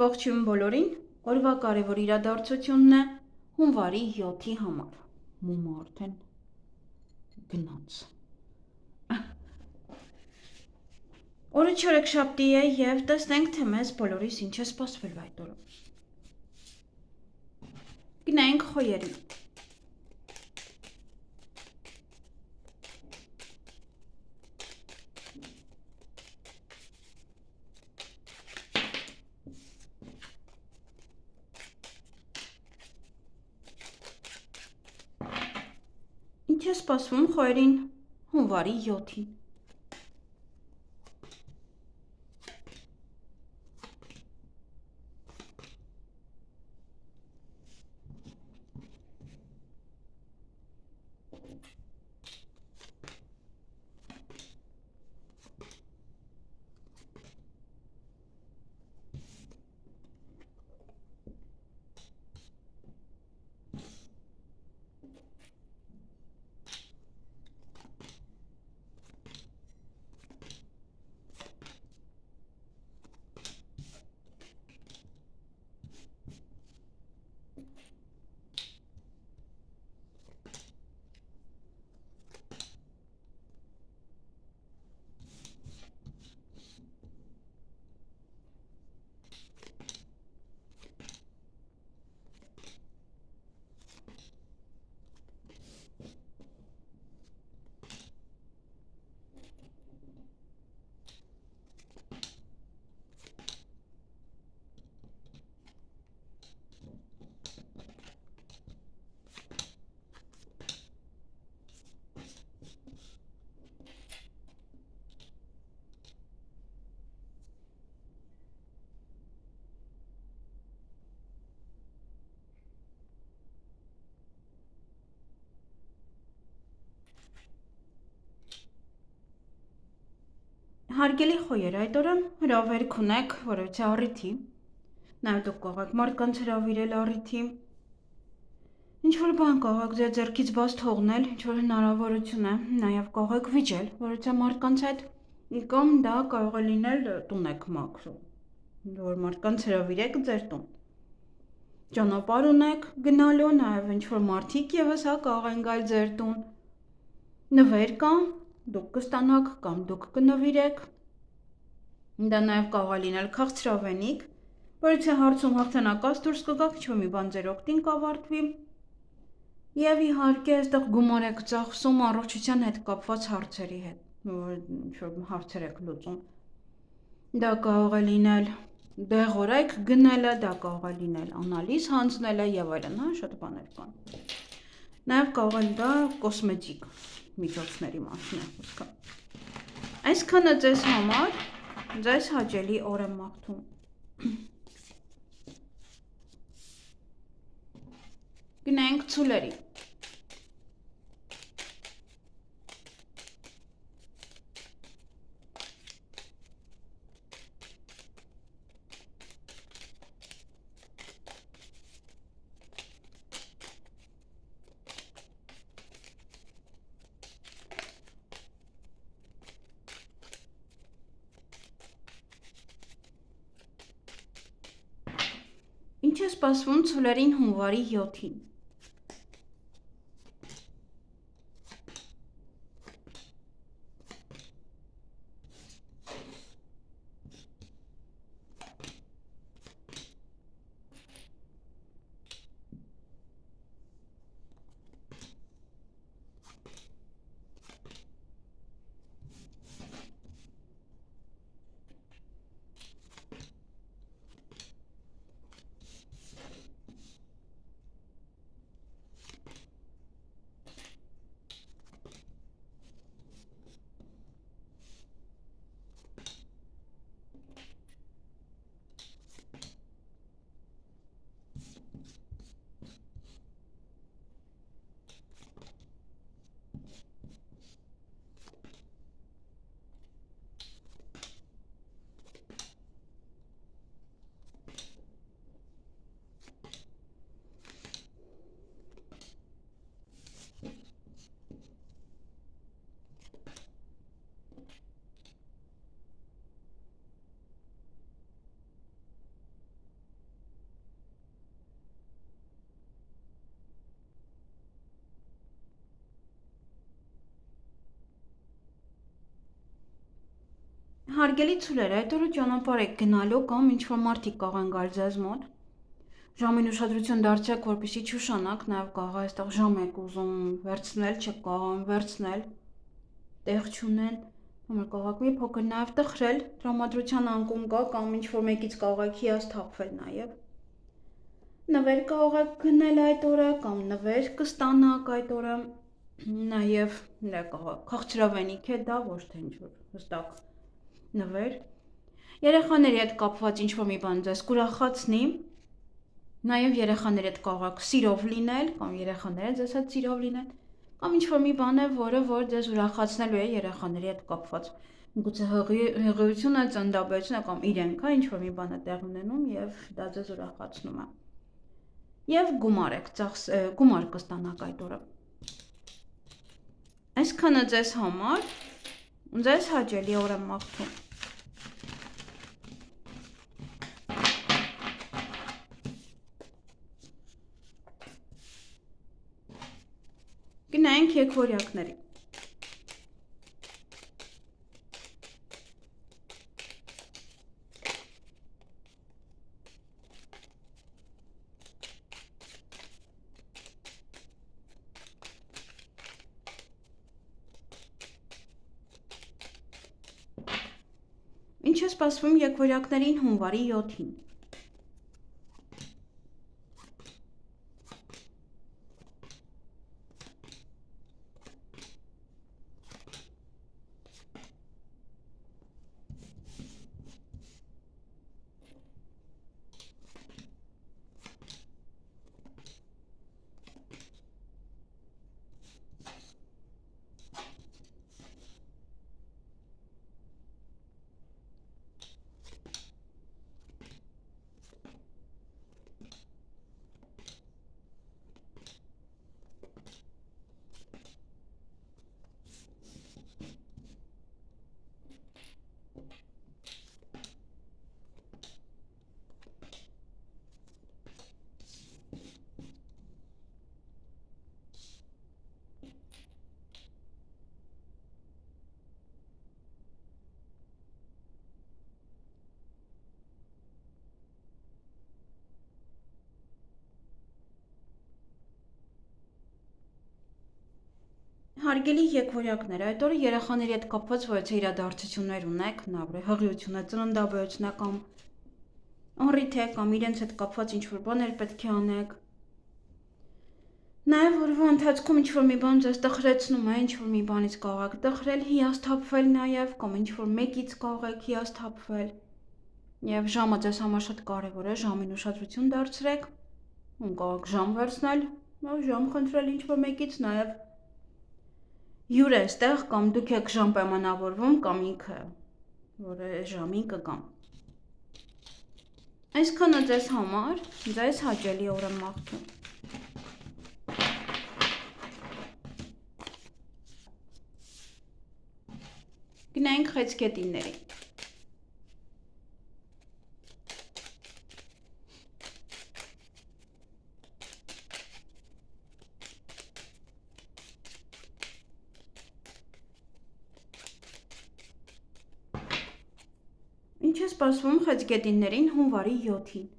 Ողջույն բոլորին, օրվա կարևոր իրադարձությունն է հունվարի 7-ի համար, մումը արդեն գնաց։ Օրը չորեքշաբթի է և տեսնենք, թե մեզ բոլորիս ինչ է սպասվելու այդ օրը։ Գնայինք խոյերին։ Ինչ է սպասվում խոյերին հունվարի 7-ին։ Հարգելի խոյեր, այդ օրը հրավերք ունեք որևէ առիթի, նաև դուք կարող մարդկանց հրավիրել առիթի, ինչ-որ բան կարող ձեր ձեռքից բաց թողնել, ինչ-որ հնարավորություն է, նաև կարող վիճել որևէ մարդկանց հետ, կամ դա կարող է լինել տուն եք մաքրում, որ մարդկանց հրավիրեք ձեր տուն։ Ճանապարհ ունեք գնալու, նաև ինչ-որ մարդիկ ևս կարող են գալ ձեր տուն, նվեր կա, դուք կստանաք կամ դուք կնվիրեք, դա նաև կարող է լինել քաղցրավենիք, որից հարցում հաղթանակած դուրս կգաք, ինչ-որ մի բան ձեր օգտին կավարտվի, և իհարկե այստեղ գումար եք ծախսում առողջության հետ կապված հարցերի հետ, ինչ-որ հարցեր եք լուծում, դա կարող է լինել դեղորայք գնելը, դա կարող է լինել անալիզ հանձնելը և այլն, շատ բաներ կան, նաև կարող է դա կոսմետիկ միջոցների մասին է խոսքը։ Այսքանը ձեզ համար, ձեզ հաճելի օր եմ մաղթում։ Գնայինք ցուլերի։ Ինչ է սպասվում ցուլերին հունվարի 7-ին։ Հարգելի ցուրեր, այդ օրը ճանապարհ եք գնալու կամ ինչ-որ մարդիկ կարող են գալ ձեզ մոտ։ Ժամին ուշադրություն դարձրեք, որպեսզի չուշանաք, նաև կարող է այստեղ ժամ եք ուզում վերցնել, չեք կարողանում վերցնել, տեղ չունեն, համար կարող եք մի փոքր նաև տխրել, տրամադրության անկում կա կամ ինչ-որ մեկից կարող եք հիասթափվել նաև։ Նվեր կարող եք գնել այդ օրը կամ նվեր կստանաք այդ օրը, նաև քաղցրավենիք է դա, ոչ թե ինչ-որ հստակ նվեր։ Երեխաների հետ կապված ինչ-որ մի բան ձեզ կուրախացնի, նաև երեխաների հետ կարող եք սիրով լինել, կամ երեխաները ձեզ հետ սիրով լինեն, կամ ինչ-որ մի բան է, որ ձեզ ուրախացնելու է երեխաների հետ կապված։ Գուցե հղիությունը, ծննդաբերությունը կամ իրենք, ինչ-որ մի բան է տեղ ունենում եւ դա ձեզ ուրախացնում է։ Եվ գումար կստանաք այդ օրը։ Այսքանը ձեզ համար, ձեզ հաճելի օր եմ մաղթում։ Գնայինք եկվորյակների։ Ինչ է սպասվում եկվորյակներին հունվարի 7-ին։ Հարգելի եկվորյակներ, այդ օրը երեխաների հետ կապված որևէ իրադարձություններ ունեք, հղիություն է, ծննդաբերություն է կամ առիթ է կամ իրենց հետ կապված ինչ-որ բաներ պետք է անեք։ Նաև օրվա ընթացքում ինչ-որ մի բան ձեզ տխրեցնում է, ինչ-որ մի բանից կարող եք տխրել, հիասթափվել նաև կամ ինչ-որ մեկից կարող եք հիասթափվել։ Եվ ժամը ձեզ համար շատ կարևոր է, ժամին ուշադրություն դարձրեք, կարող եք ժամ վերցնել, ժամ խնդրել ինչ-որ մեկից, նաև հյուր է այստեղ կամ դուք եք ժամ պայմանավորվում կամ ինքը, որ ժամին կգամ։ Այսքանը ձեզ համար, ձեզ հաճելի օր եմ մաղթում։ Գնայինք խեցգետինների։ Ինչ է սպասվում խեցգետիններին հունվարի 7-ին։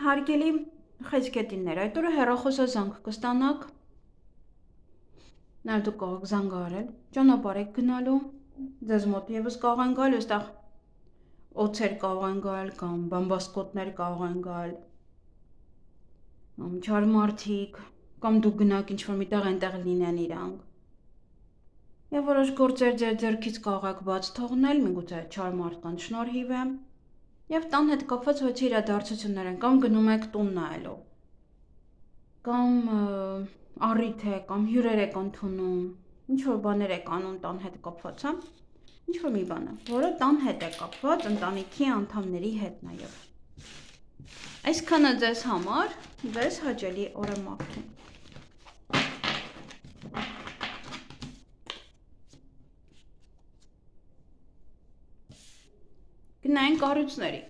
Հարգելի Խեցգետիններ, այդ օրը հեռախոսազանգ կստանաք։ Նա դուք կարող եք զանգարել, ճանապարհ եք գնալու, ձեզ մոտ եւս կարող են գալ, այստեղ օձեր կարող են գալ կամ բամբասկոտներ կարող են գալ, չար մարդիկ, կամ դուք գնաք ինչ-որ միտեղ այնտեղ լինեն իրանք։ Եվ որոշ գործեր ձեր ձեռքից կարող եք բաց թողնել, միգուցե չար մարդկանց շնորհիվ է, եւ տան հետ կապված ոչ իրադարձություններ են, կամ գնում եք տուն նայելու, կամ առիթ է, կամ հյուրեր եք ընդունում, ինչ-որ բաներ եք անում տան հետ կապված, հա, ինչ-որ մի բան է, որը տան հետ է կապված, ընտանիքի անդամների հետ նաեւ։ Այսքանը ձեզ համար, ձեզ հաճելի օր եմ մաղթում։ Գնային կառույցների։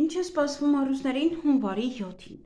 Ինչ է սպասվում առուսներին հունվարի 7-ին։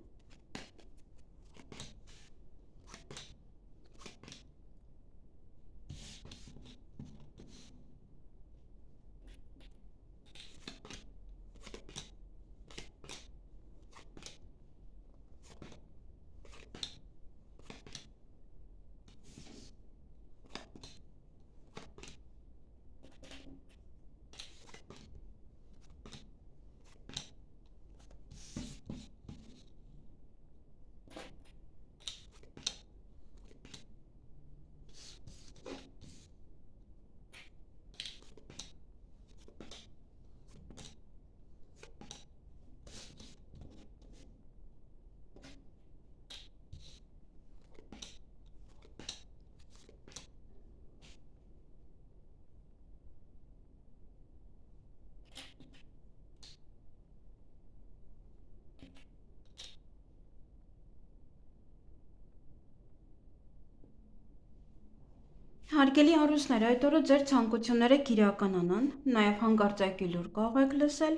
Հարգելի առուսներ, այդ օրը ձեր ցանկությունները կիրականանան, նաև հանկարծակի լուր կարող եք լսել,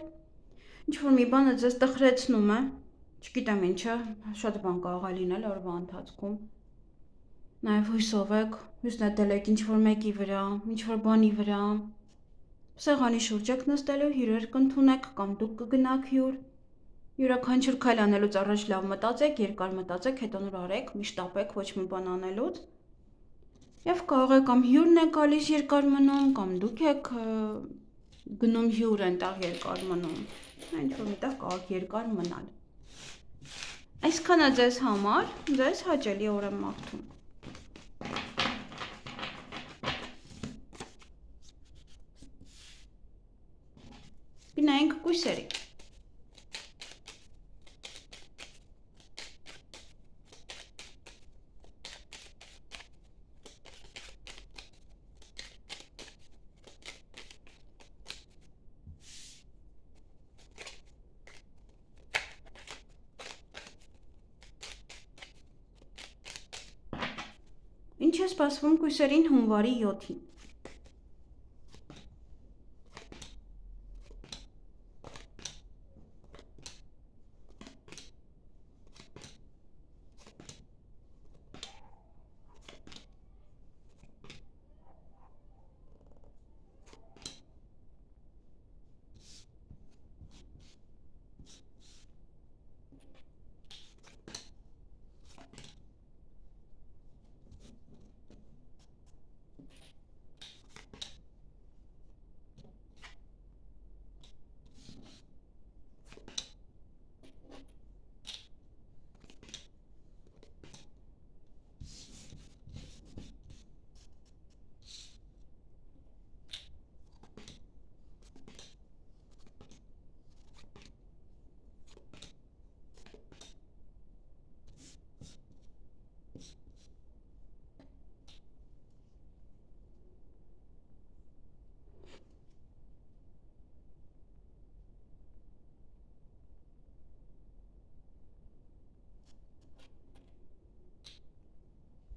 ինչ-որ մի բանը ձեզ տխրեցնում է, չգիտեմ ինչը, շատ բան կարող է լինել օրվա ընթացքում, նաև հույսով եք, հույսնետել եք ինչ-որ մեկի վրա, ինչ-որ բանի վրա, սեղանի շուրջ եք նստելու, հյուրեր կընդունեք կամ դուք կգնաք հյուր, յուրաքանչյուր քայլ անելուց առաջ լավ մտածեք, երկար մտածեք, հետո նոր արեք, մի շտապեք ոչ մի բան անելուց։ Եվ կարող է կամ հյուրն է գալիս երկար մնում, կամ դուք եք գնում հյուր այնտեղ երկար մնում, ինչ-որ միտեղ կարող եք երկար մնալ։ Այսքանը ձեզ համար, ձեզ հաճելի օր եմ մաղթում։ Գնայինք կույսերի։ Ինչ է սպասվում կույսերին հունվարի 7-ին։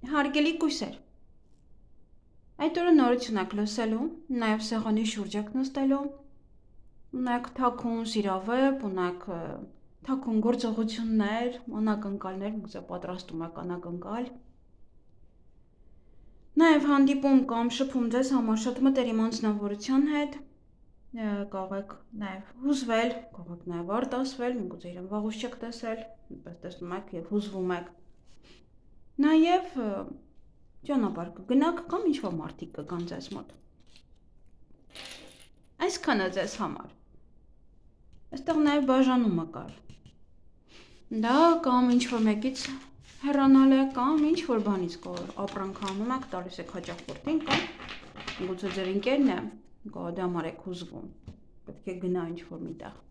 Հարգելի կույսեր, այդ օրը նորություն եք լսելու, նաև սեղանի շուրջ եք նստելու, ունեք թաքուն սիրավեպ, ունեք թաքուն գործողություններ, անակնկալներ, միգուցե պատրաստում եք անակնկալ, նաև հանդիպում կամ շփում ձեզ համար շատ մտերիմ անձնավորության հետ, կարող եք նաև հուզվել, կարող եք նաև արտասվել, միգուցե իրեն վաղուց չեք տեսել, այնպես տեսնում եք և հուզվում եք, նաև ճանապարհ կգնաք կամ ինչ-որ մարդիկ կգան ձեզ մոտ։ Այսքանը ձեզ համար։ Այստեղ նաև բաժանումը կար։ Դա կամ ինչ-որ մեկից հեռանալ է, կամ ինչ-որ բանից ապրանք անում եք, տալիս եք հաճախորդին, կամ գուցե ձեր ընկերն է, դրա համար եք հուզվում, պետք է գնա ինչ-որ միտեղ։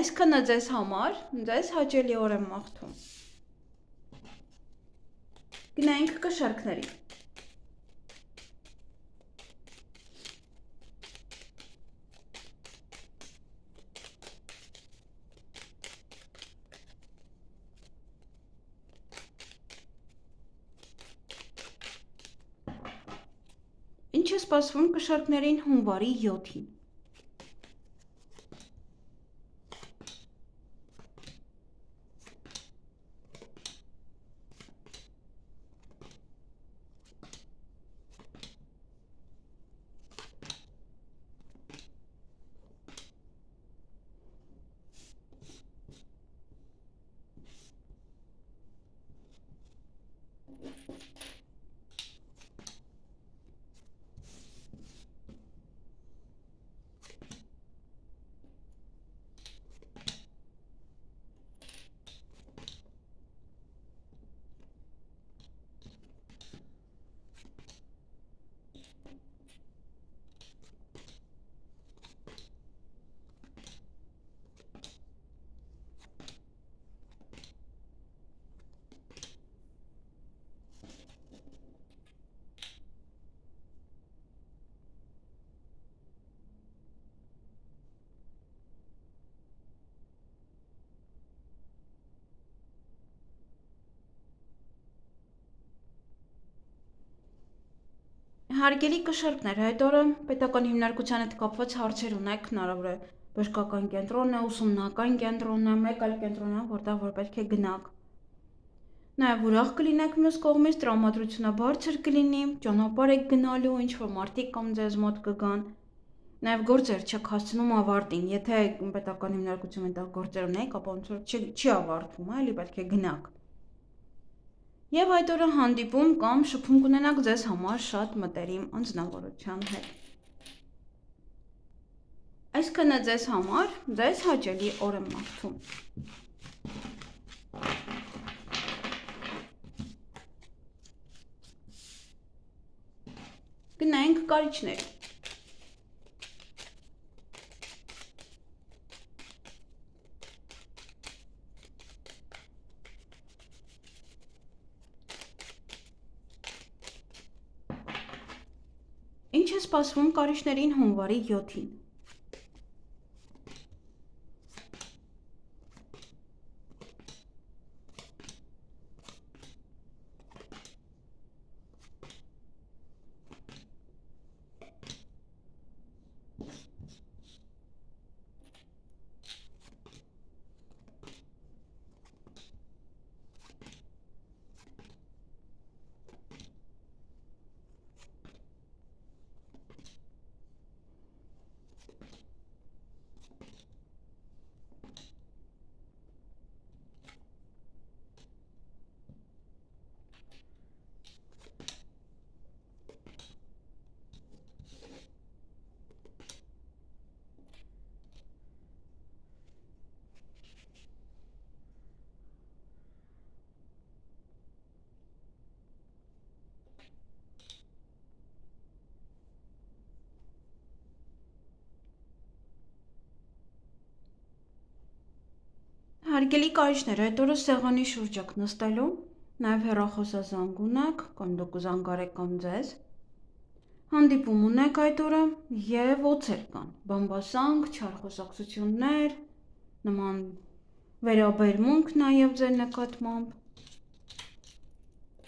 Այսքանը ձեզ համար, ձեզ հաճելի օր եմ մաղթում։ Գնայինք կշարքների։ Ինչ է սպասվում կշարքներին հունվարի 7-ին։ Հարգելի կշարքներ, այդ օրը պետական հիմնարկության հետ կապված հարցեր ունեք, հնարավոր է բժշկական կենտրոն է, ուսումնական կենտրոն է, մեկ այլ կենտրոն է, որտեղ որ պետք է գնաք։ Նաև ուրախ կլինեք մյուս կողմից, տրամադրությունը բարձր կլինի, ճանապարհ եք գնալու, ինչ-որ մարդիկ կամ ձեզ մոտ կգան։ Նաև գործեր չեք հասցնում ավարտին, եթե պետական հիմնարկության հետ գործեր ունեք, ապա ոնց որ չի ավարտվում, էլի պետք է գնաք։ Եվ այդ օրը հանդիպում կամ շփում կունենաք ձեզ համար շատ մտերիմ անձնավորության հետ։ Այսքանը ձեզ համար, ձեզ հաճելի օր եմ մաղթում։ Գնայինք կարիճների։ Ինչ է սպասվում կարիճներին հունվարի 7-ին։ Հարգելի կարիճներ, այդ օրը սեղանի շուրջ եք նստելու, նաև հեռախոսազանգ ունեք, կամ դուք զանգարեք կամ ձեզ։ Հանդիպում ունեք այդ օրը և օձեր կան, բամբասանք, չար խոսակցություններ, նման վերաբերմունք նաև ձեր նկատմամբ։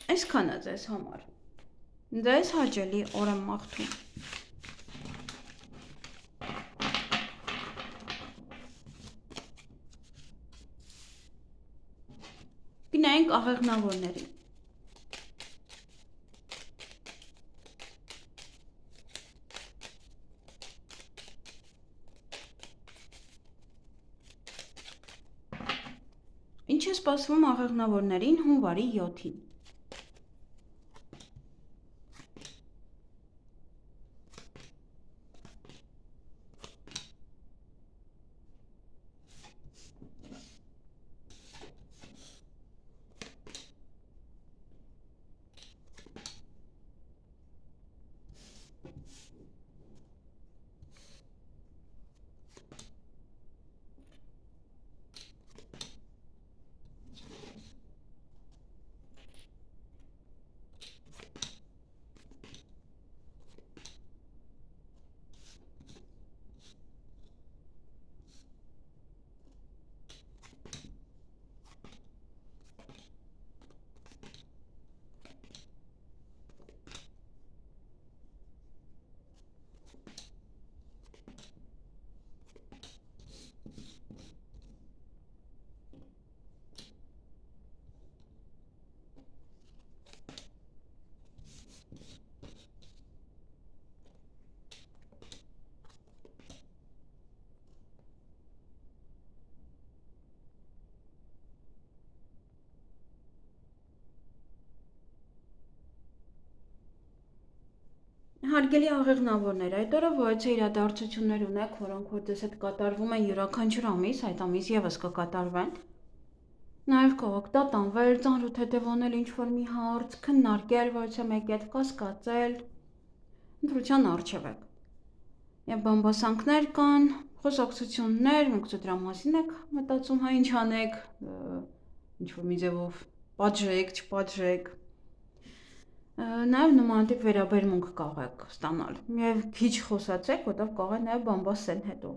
Այսքանը ձեզ համար։ Ձեզ հաճելի օր եմ մաղթում։ Գնայինք աղեղնավորներին։ Ինչ է սպասվում աղեղնավորներին հունվարի 7-ին։ Հարգելի աղեղնավորներ, այդ օրը որոշ իրադարձություններ ունեք, որոնք որ ձեզ հետ կատարվում են յուրաքանչյուր ամիս, այդ ամիս եւս կկատարվեն։ Նաեւ կարող տատանվել, ծանրութ հետևոնել ինչ-որ մի հարց, քննարկել որոշ մեկի հետ, կասկածել, ընտրության առջև եք։ Եվ բամբասանքներ կան, խոսակցություններ, մենք դրա մասին եք մտածում, հա ինչ անեք, ինչ-որ մի ձևով պատժեք, չպատժեք։ Նաև նմանատիպ վերաբերմունք կարող ստանալ։ Եվ քիչ խոսացեք, որտեղ կարող նաև բամբասեն հետո,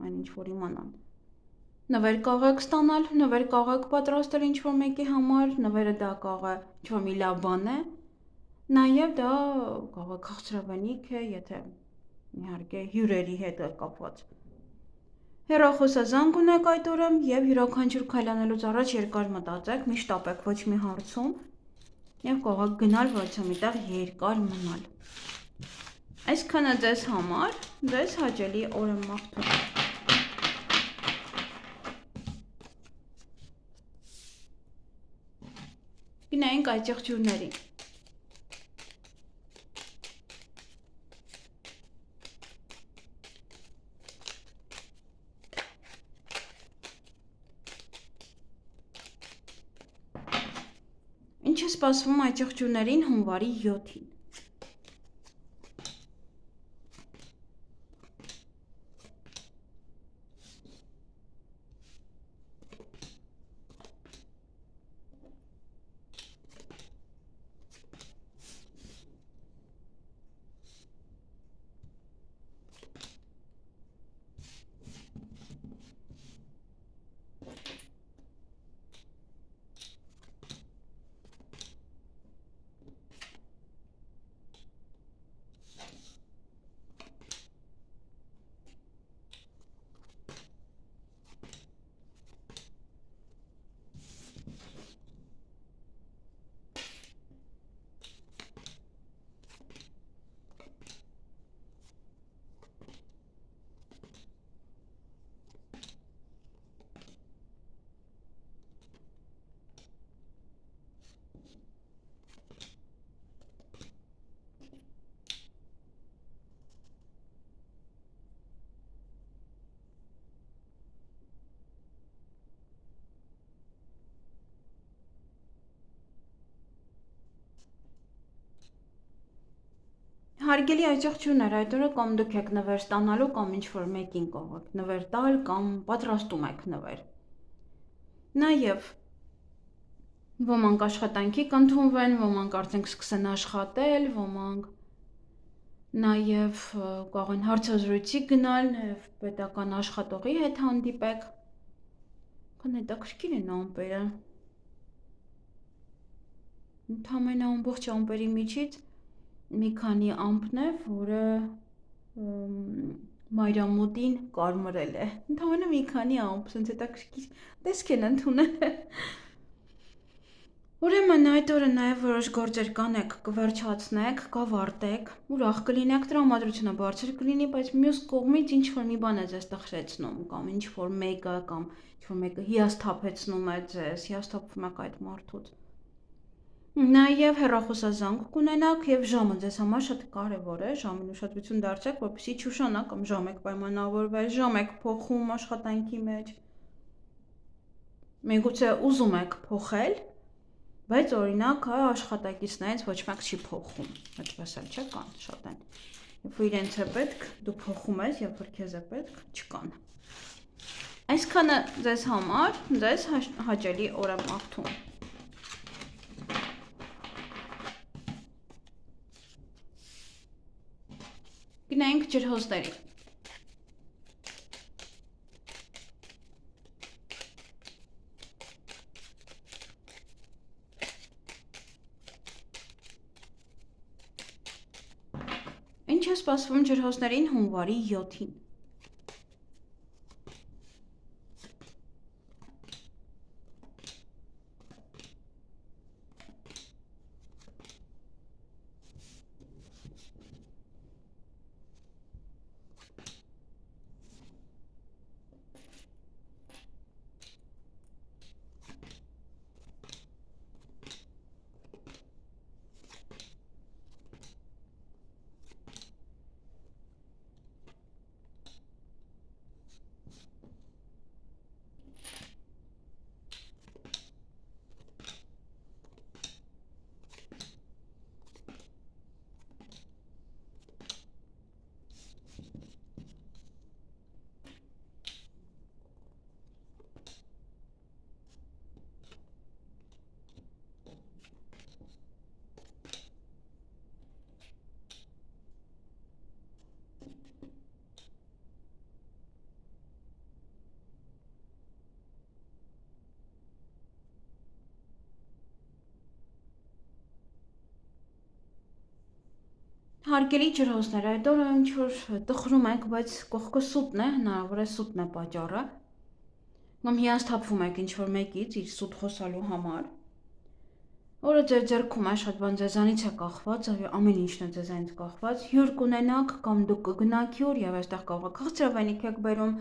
այն ինչ որ իմանան։ Նվեր կարող ստանալ, նվեր կարող պատրաստել ինչ-որ մեկի համար, նվերը դա կարող ինչ-որ մի լավ բան է։ Նաև դա կարող քաղցրավենիք է, եթե իհարկե հյուրերի հետ է կապված։ Հեռախոսազանգ ունեք այդ օրը եւ յուրաքանչյուր քայլանելուց առաջ երկար մտածեք, մի շտապեք ոչ մի հարցում եւ կարող գնալ ոչ միտեղ երկար մնալ։ Այսքանը ձեզ համար, ձեզ հաճելի օր եմ մաղթում։ Գնայինք այդ եղջյուրներին։ Ինչ է սպասվում այդ եղջյուրներին հունվարի 7-ին։ Հարգելի աջակցություններ, այդ օրը կամ դուք եք նվեր ստանալու կամ ինչ-որ մեկին կարող նվեր տալ կամ պատրաստում եք նվեր։ Նաև ոմանք աշխատանքի կընդունվեն, ոմանք արդեն սկսեն աշխատել, ոմանք նաև կարող են հարցազրույցի գնալ, նաև պետական աշխատողի հետ հանդիպեք։ Քան հետաքրքիր են ամպերը։ Ընդամենը ամբողջ ամպերի միջից մի քանի ամպն է, որը մայրամուտին կարմրել է։ Ընդամենը մի քանի ամպ, սենց հետաքրքիր տեսք են ընդունել։ Ուրեմն այդ օրը նաև որոշ գործեր կանեք, կվերջացնեք, կավարտեք, ուրախ կլինեք, տրամադրությունը բարձր կլինի, բայց մյուս կողմից ինչ-որ մի բան է ձեզ տխրեցնում, կամ ինչ-որ մեկը, կամ ինչ-որ մեկը հիասթափեցնում է ձեզ, հիասթափվում եք այդ մարդուց։ Նաև հեռախոսազանգ կունենաք եւ ժամը ձեզ համար շատ կարևոր է, ժամին ուշադրություն դարձրեք, որպեսզի չուշանա կամ ժամ եք պայմանավորվել, ժամ եք փոխում աշխատանքի մեջ։ Միգուցե ուզում եք փոխել, բայց օրինակ աշխատակիցներից ոչ մեկ չի փոխում, այդպես էլ չէ, կան շատ են։ Երբ որ իրենց է պետք, դու փոխում ես, երբ որ քեզ է պետք, չկան։ Այսքանը ձեզ համար, ձեզ հաճելի օր եմ մաղթում։ Գնանք ջրհոզների։ Ինչ է սպասվում ջրհոզներին հունվարի 7-ին։ Հարգելի ջրհոզներ, այդ օրը ինչ-որ տխրում եք, բայց կողքը սուտն է, հնարավոր է սուտն է պատճառը։ Կամ հիասթափվում եք ինչ-որ մեկից իր սուտ խոսալու համար։ Օրը ձեր ձեռքում է, շատ բան ձեզանից է կախված, ամեն ինչն է ձեզանից կախված։ Հյուր կունենաք կամ դուք կգնաք հյուր եւ այստեղ կարող եք խղճավենիք եք բերում,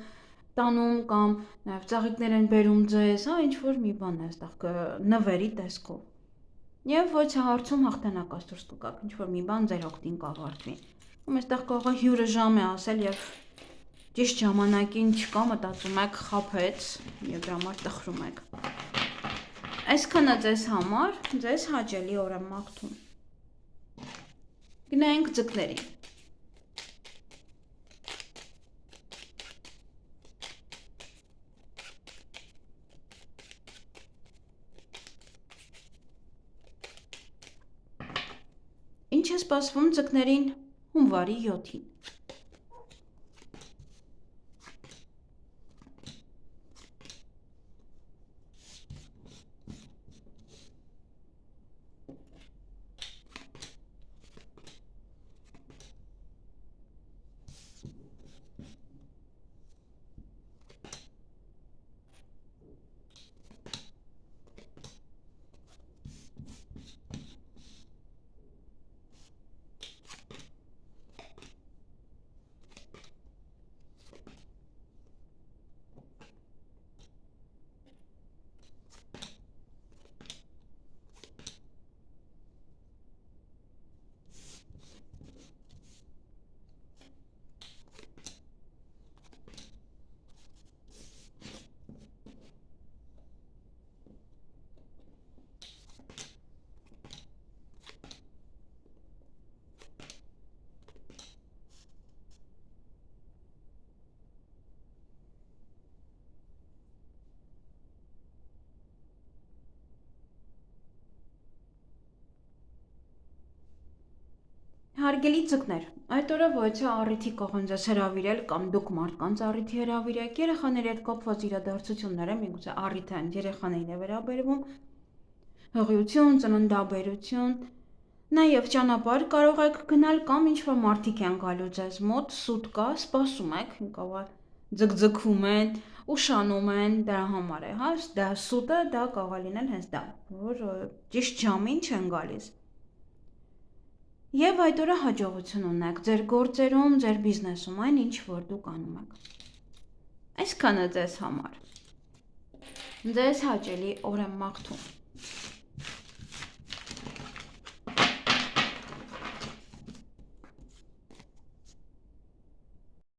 տանում կամ նաեւ ծաղիկներ են բերում ձեզ, ինչ-որ մի բան է այստեղ նվերի տեսքով։ Եվ ոչ հարցում հաղթանակած դուրս կգաք, ինչ-որ մի բան ձեր օգտին կավարտվի։ Ում այստեղ կարող է հյուրը ժամ է ասել եւ ճիշտ ժամանակին չկա, մտածում եք խափեց եւ դրա համար տխրում եք։ Այսքանը ձեզ համար, ձեզ հաճելի օր եմ մաղթում։ Գնանք ձկների։ Ինչ է սպասվում ձկներին հունվարի 7-ին։ Հարգելի ձկներ, այդ օրը ոչ է առիթի կարող ձեզ հրավիրել կամ դուք մարդկանց առիթի հրավիրեք, երեխաների հետ կապված իրադարձությունները, միգուցե առիթ են երեխաներին է վերաբերվում, հղիություն, ծննդաբերություն։ Նաև ճանապարհ կարող եք գնալ կամ ինչ-որ մարդիկ են գալու ձեզ մոտ, սուտ կա, սպասում եք, կարող է ձգձգում են, ուշանում են, դրա համար է, հա, դա սուտը, դա կարող է լինել հենց դա, որ ճիշտ ժամին չեն գալիս։ Եվ այդ օրը հաջողություն ունեք ձեր գործերում, ձեր բիզնեսում, այն ինչ որ դուք անում եք։ Այսքանը ձեզ համար։ Ձեզ հաճելի օր եմ մաղթում։